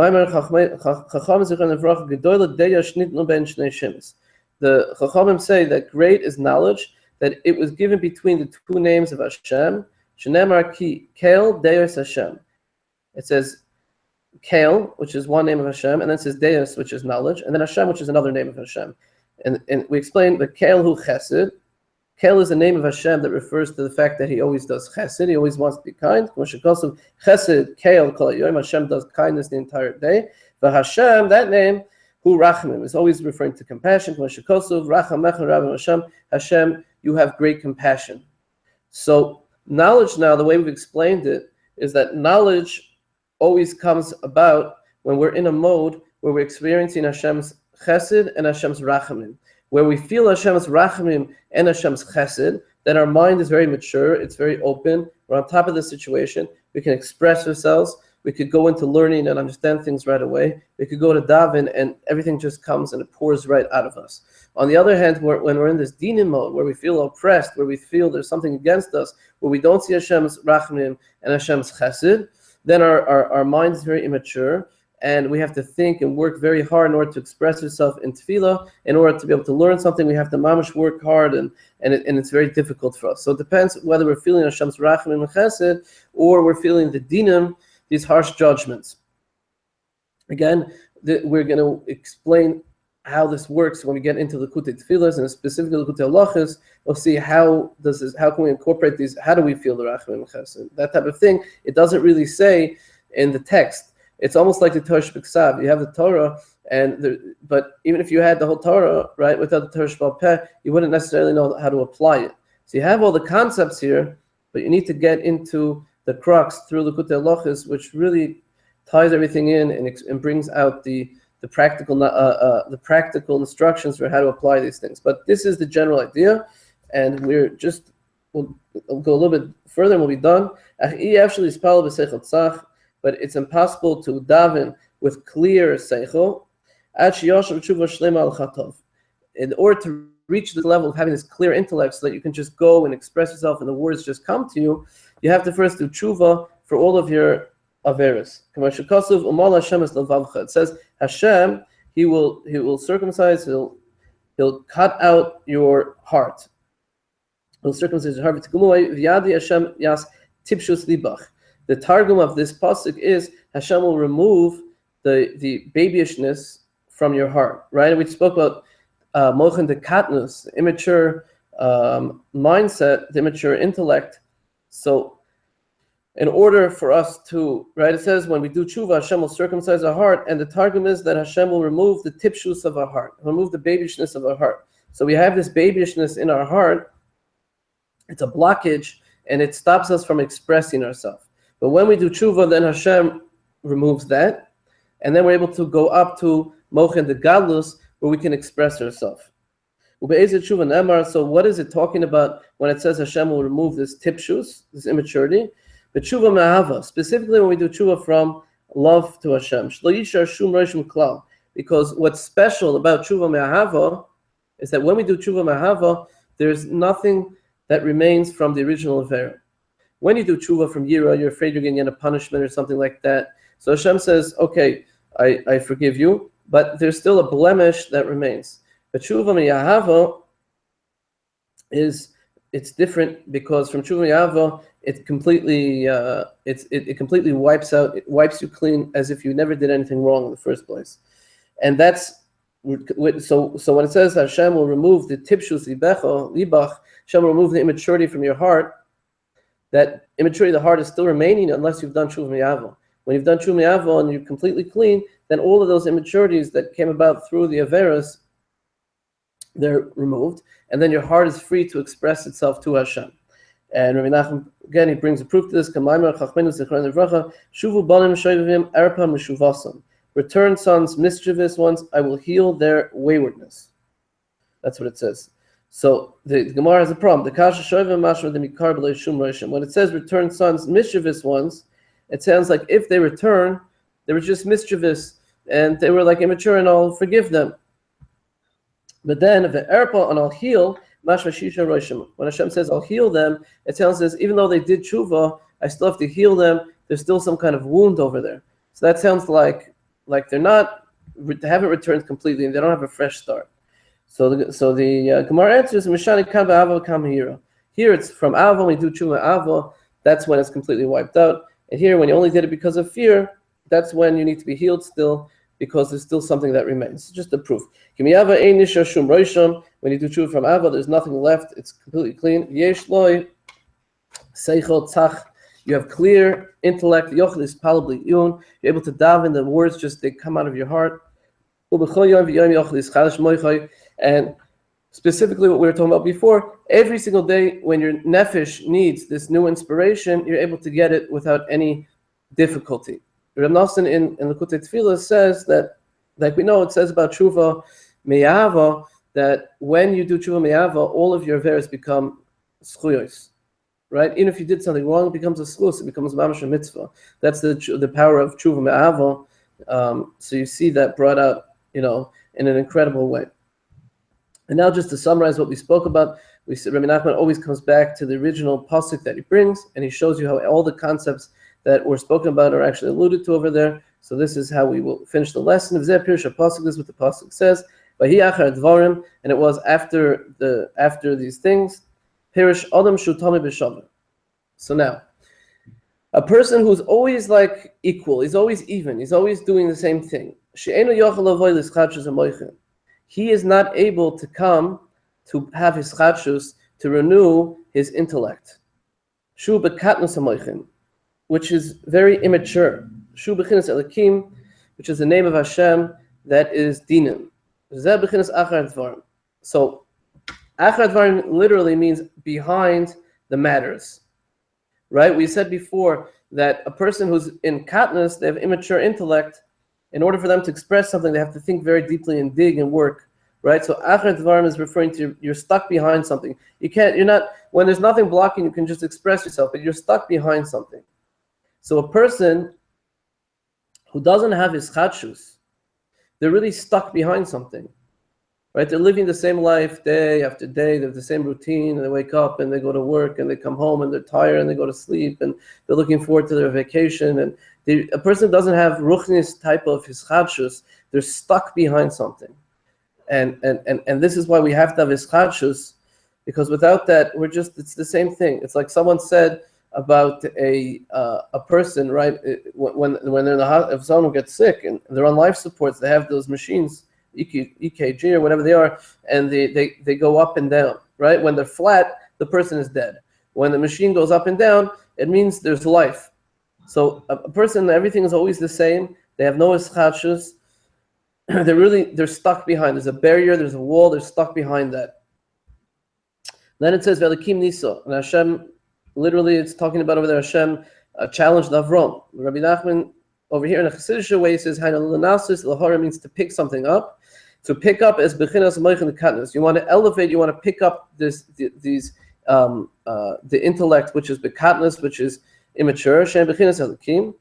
Chachamim say that great is knowledge, that it was given between the two names of Hashem. Shenemar ki kel deus Hashem. It says kel, which is one name of Hashem, and then it says deus, which is knowledge, and then Hashem, which is another name of Hashem. And we explained that kel hu chesed. Kel is a name of Hashem that refers to the fact that He always does chesed. He always wants to be kind. Chesed, kel, kol hayom. Hashem does kindness the entire day. But Hashem, that name, hu rachamim, is always referring to compassion. Hashem, you have great compassion. So knowledge now, the way we've explained it, is that knowledge always comes about when we're in a mode where we're experiencing Hashem's chesed and Hashem's rachamim. Where we feel Hashem's rachamim and Hashem's chesed, then our mind is very mature, it's very open, we're on top of the situation, we can express ourselves, we could go into learning and understand things right away, we could go to daven and everything just comes and it pours right out of us. On the other hand, when we're in this dinim mode, where we feel oppressed, where we feel there's something against us, where we don't see Hashem's rachamim and Hashem's chesed, then our mind is very immature, and we have to think and work very hard in order to express ourselves in tefillah. In order to be able to learn something, we have to mamish work hard, and it's very difficult for us. So it depends whether we're feeling Hashem's rachamim and chesed, or we're feeling the dinim, these harsh judgments. Again, we're going to explain how this works when we get into the Likutey tefillahs, and specifically Likutey halachos. We'll see how can we incorporate these, how do we feel the rachamim and chesed, that type of thing. It doesn't really say in the text. It's almost like the Torah Shebiksav. You have the Torah, but even if you had the whole Torah, right, without the Torah Shebal Peh, you wouldn't necessarily know how to apply it. So you have all the concepts here, but you need to get into the crux through Likutey halachos, which really ties everything in and brings out the practical instructions for how to apply these things. But this is the general idea, and we'll go a little bit further and we'll be done. But it's impossible to daven with clear seichel in order to reach the level of having this clear intellect so that you can just go and express yourself and the words just come to you. You have to first do tshuva for all of your averos. It says Hashem, He will circumcise, He'll cut out your heart. He'll circumcise your heart. The targum of this pasuk is Hashem will remove the babyishness from your heart, right? And we spoke about moichin dekatnos, the immature mindset, the immature intellect. So in order for us to, right, it says when we do tshuva, Hashem will circumcise our heart, and the targum is that Hashem will remove the tipshus of our heart, remove the babishness of our heart. So we have this babishness in our heart. It's a blockage, and it stops us from expressing ourselves. But when we do tshuva, then Hashem removes that, and then we're able to go up to mochen the gadlus, where we can express ourselves. So what is it talking about when it says Hashem will remove this tipshus, this immaturity? The tshuva me'ahava, specifically when we do tshuva from love to Hashem. Because what's special about tshuva me'ahava is that when we do tshuva me'ahava, there's nothing that remains from the original avera. When you do tshuva from yira, you're afraid you're going to get a punishment or something like that. So Hashem says, okay, I forgive you, but there's still a blemish that remains. But tshuva me'ahava it's different, because from tshuva me'ahava it completely wipes you clean as if you never did anything wrong in the first place. And that's so when it says Hashem will remove the tipshus libach, Hashem will remove the immaturity from your heart, that immaturity of the heart is still remaining unless you've done tshuva me'ahava. When you've done tshuva me'ahava and you're completely clean, then all of those immaturities that came about through the averas, they're removed, and then your heart is free to express itself to Hashem. And Rabbi Nachman, again, he brings a proof to this. Return sons, mischievous ones, I will heal their waywardness. That's what it says. So the Gemara has a problem. When it says return sons, mischievous ones, it sounds like if they return, they were just mischievous and they were like immature, and I'll forgive them. But then, if and I'll heal, when Hashem says I'll heal them, it sounds as even though they did tshuva, I still have to heal them. There's still some kind of wound over there. So that sounds like they haven't returned completely, and they don't have a fresh start. So the Gemara answers, Mishani kan ba'ava kam hira. Here it's from ava. When we do tshuva ava, that's when it's completely wiped out. And here, when you only did it because of fear, that's when you need to be healed still, because there's still something that remains. Just a proof. When you do tshuva from ava, there's nothing left. It's completely clean. Yesh loy seichel tzach. You have clear intellect. Yochel is palabli yun. You're able to daven. The words just they come out of your heart. And specifically, what we were talking about before, every single day when your nefesh needs this new inspiration, you're able to get it without any difficulty. Reb Nosson in Likutey Tefillah says that, like we know, it says about tshuva me'ahava, that when you do tshuva me'ahava, all of your averos become schuyos, right? Even if you did something wrong, it becomes a schus, it becomes mamash a mitzvah. That's the power of tshuva me'ahava. So you see that brought out, in an incredible way. And now, just to summarize what we spoke about, we said Rabbi Nachman always comes back to the original pasuk that he brings, and he shows you how all the concepts that were spoken about are actually alluded to over there. So this is how we will finish the lesson. This is what the pasuk says. And it was after these things. Perish Adam Shutami b'Shavar. So now, a person who's always like equal, he's always even, he's always doing the same thing. He is not able to come to have his chadshus, to renew his intellect. Shu b'katnus hamoichin, which is very immature. Shu b'chinas elikim, which is the name of Hashem that is dinim. Zeh b'chinas achar dvarim. So achar dvarim literally means behind the matters. Right? We said before that a person who's in katnus, they have immature intellect. In order for them to express something, they have to think very deeply and dig and work. Right? So achar dvarim is referring to you're stuck behind something. You're not, when there's nothing blocking, you can just express yourself, but you're stuck behind something. So a person who doesn't have his chadshus, they're really stuck behind something. Right? They're living the same life day after day. They have the same routine, and they wake up and they go to work and they come home and they're tired and they go to sleep and they're looking forward to their vacation. And a person doesn't have ruchnis type of his chadshus. They're stuck behind something. And this is why we have to have his chadshus, because without that, it's the same thing. It's like someone said about a person, right? When they're in the hospital, if someone gets sick and they're on life supports, they have those machines, EKG or whatever they are, and they go up and down, right? When they're flat, the person is dead. When the machine goes up and down, it means there's life. So a person, everything is always the same. They have no ischachus. They're stuck behind. There's a barrier, there's a wall, they're stuck behind that. Then it says Velikim Niso, and Hashem, literally it's talking about over there, Hashem challenged Avram. Rabbi Nachman over here in a Chassidish way says Hainalanasis Lahara means to pick something up. To pick up as Bechinas Moichin Katnas. You want to elevate, you want to pick up the intellect, which is Bekatnas, which is immature. Shem Bechinas Elikim.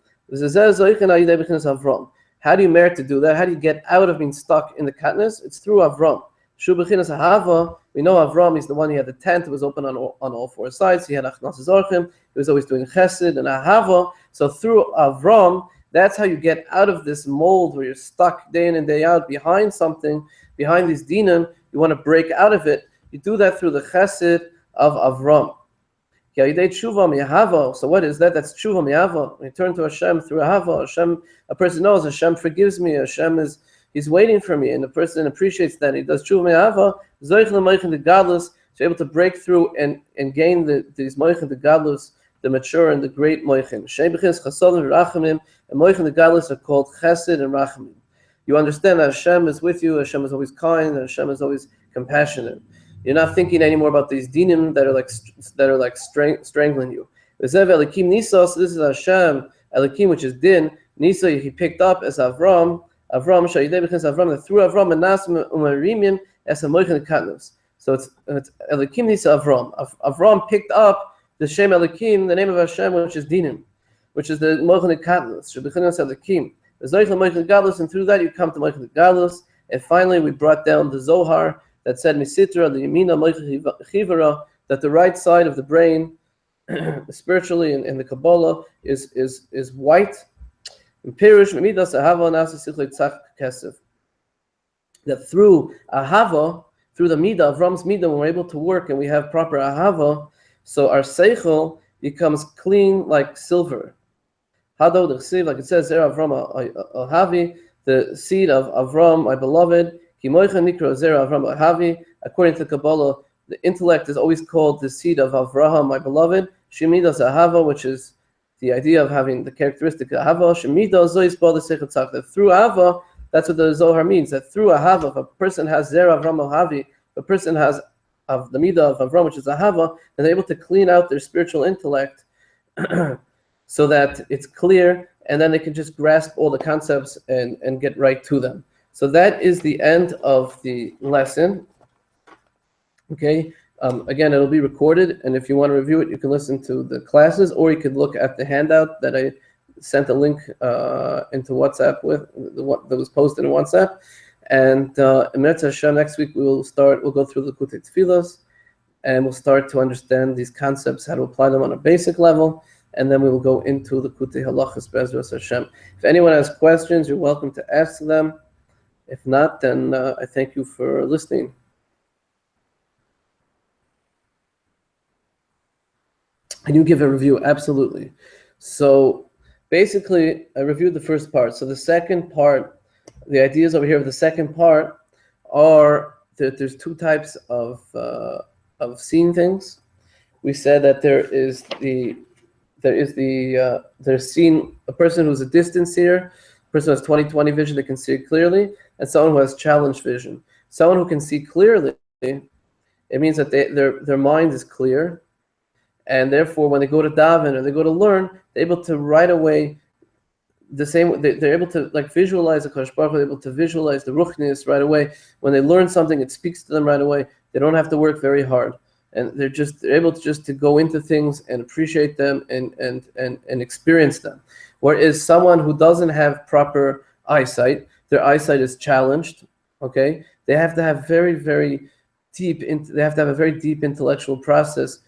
How do you merit to do that? How do you get out of being stuck in the Katnas? It's through Avram. Shu Bechinas Ahava. We know Avram is the one. He had the tent. It was open on all four sides. He had Achnas Zorchim. He was always doing Chesed and Ahava. So through Avram, that's how you get out of this mold where you're stuck day in and day out behind something, behind these dinim. You want to break out of it. You do that through the Chesed of Avram. So what is that? That's tshuva mi'ava. When you turn to Hashem through Ahava, Hashem, a person knows Hashem forgives me. He's waiting for me, and the person appreciates that. He does tshuva mi'ava. Zoich le'moichin the godless. So able to break through and gain these moichin the godless, the mature and the great moichin. Shem b'chinas chasodim v'rachamim, and moichin the godless are called chesed and rachamim. You understand that Hashem is with you. Hashem is always kind, and Hashem is always compassionate. You're not thinking anymore about these dinim that are like strangling you. Elikim Nisa, so this is Hashem, Elikim, which is din. Nisa he picked up as Avram, that through Avram and Nasim Umarimim as a moichin katnus. So it's Elikim Nisa Avram. Avram picked up the Shem Elikim, the name of Hashem, which is dinim, which is the moichin katnus. Shebechinas Elikim. There's moichin gadlus, and through that you come to moichin gadlus. And finally, we brought down the Zohar that said Misitra liyamina moichin chivara, that the right side of the brain, spiritually in the Kabbalah, is white. And Pirush Midas Ahava Nasa Sichle Tzach Kesef. That through Ahava, through the Midah, Avram's Midah, when we're able to work and we have proper Ahava, so our Seichel becomes clean like silver. Hado D'chsiv, like it says there, Avram Ahavi, the seed of Avram, my beloved. Ki moicha nikra zera Avram Ahavi. According to Kabbalah, the intellect is always called the seed of Avraham, my beloved. Shemidas Ahava, which is the idea of having the characteristic of Ahava. Shemidas zois ba l'seichel tzach. That through Ahava, that's what the Zohar means. That through Ahava, if a person has zera Avram Ahavi, if a person has of the midah of Avram, which is Ahava, and they're able to clean out their spiritual intellect so that it's clear, and then they can just grasp all the concepts and get right to them. So that is the end of the lesson. Okay. Again, it'll be recorded, and if you want to review it, you can listen to the classes, or you could look at the handout that I sent a link into WhatsApp that was posted in WhatsApp. And Emet Hashem, next week we'll go through the Likutey Tfilos, and we'll start to understand these concepts, how to apply them on a basic level, and then we will go into the Likutey Halachas Be'ezras Hashem. If anyone has questions, you're welcome to ask them. If not, then I thank you for listening. Can you give a review? Absolutely. So basically, I reviewed the first part. So the second part, the ideas over here of the second part are that there's two types of seeing things. We said that there's seeing a person who's a distance seer, a person who has 20/20 vision that can see it clearly, and someone who has challenge vision. Someone who can see clearly, it means that their mind is clear. And therefore, when they go to daven or they go to learn, they're able to right away, they're able to like visualize the Kadosh Baruch Hu, they're able to visualize the ruchnis right away. When they learn something, it speaks to them right away. They don't have to work very hard, and they're able to just to go into things and appreciate them and experience them. Whereas someone who doesn't have proper eyesight, their eyesight is challenged. Okay, they have to have very they have to have a very deep intellectual process.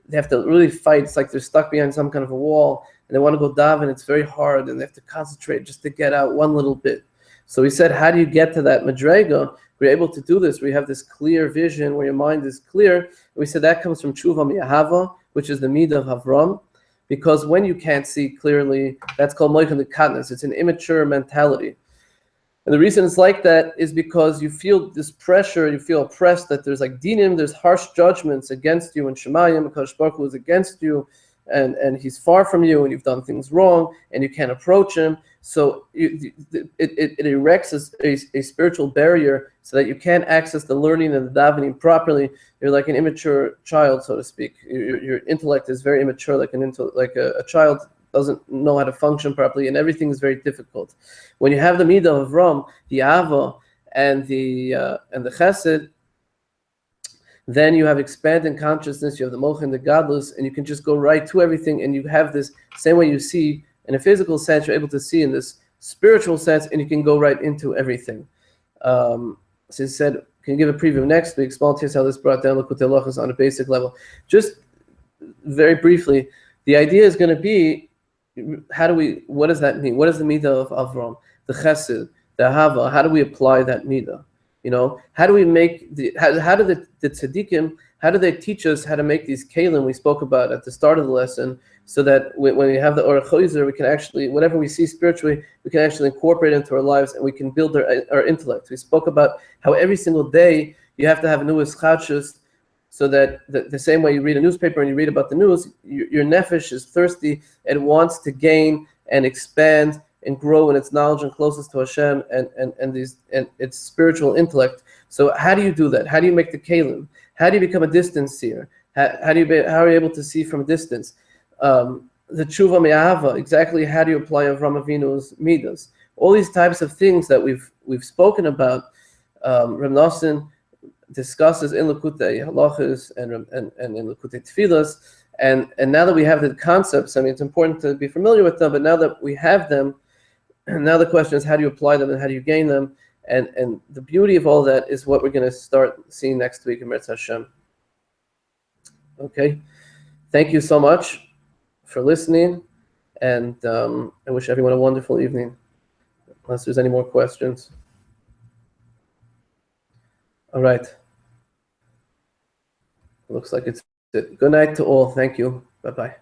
They have to really fight. It's like they're stuck behind some kind of a wall, and they want to go daven. It's very hard, and they have to concentrate just to get out one little bit. So we said, how do you get to that madrega? We're able to do this. We have this clear vision where your mind is clear. We said that comes from tshuva mi'ahava, which is the midah of Avram, because when you can't see clearly, that's called moichin katnus. It's an immature mentality. And the reason it's like that is because you feel this pressure, you feel oppressed, that there's like dinim, there's harsh judgments against you, and Shemayim, because Baruch Hu is against you, and he's far from you, and you've done things wrong, and you can't approach him. So it erects a spiritual barrier so that you can't access the learning and the davening properly. You're like an immature child, so to speak. Your intellect is very immature, like a child doesn't know how to function properly, and everything is very difficult. When you have the midah of Ram, the Ava, and the Chesed, then you have expanding consciousness. You have the Mocha and the Gadlus, and you can just go right to everything. And you have this same way you see in a physical sense, you're able to see in this spiritual sense, and you can go right into everything. So he said, can you give a preview next week? Small taste how this brought down Likutey Halachos on a basic level. Just very briefly, the idea is going to be, what does that mean? What is the midah of Avram, the Chesed, the Ahava? How do we apply that midah? How do we make how do the tzaddikim, how do they teach us how to make these kalim we spoke about at the start of the lesson, so that when we have the Orach Choizer, we can actually, whatever we see spiritually, we can actually incorporate into our lives, and we can build our intellect. We spoke about how every single day you have to have a new ischachus, so that the same way you read a newspaper and you read about the news, your nefesh is thirsty and wants to gain and expand and grow in its knowledge and closest to Hashem and its spiritual intellect. So how do you do that? How do you make the kalim? How do you become a distance seer? How are you able to see from a distance? The tshuva me'ahava, exactly how do you apply Avraham Avinu's midas? All these types of things that we've spoken about, Reb Nosson discusses in Likutey Halachos and in Likutey Tfilas, and now that we have the concepts, it's important to be familiar with them, but now that we have them, now the question is, how do you apply them and how do you gain them? And the beauty of all that is what we're going to start seeing next week in Meretz Hashem. Okay, thank you so much for listening, and I wish everyone a wonderful evening, unless there's any more questions. All right. Looks like it's it. Good night to all. Thank you. Bye-bye.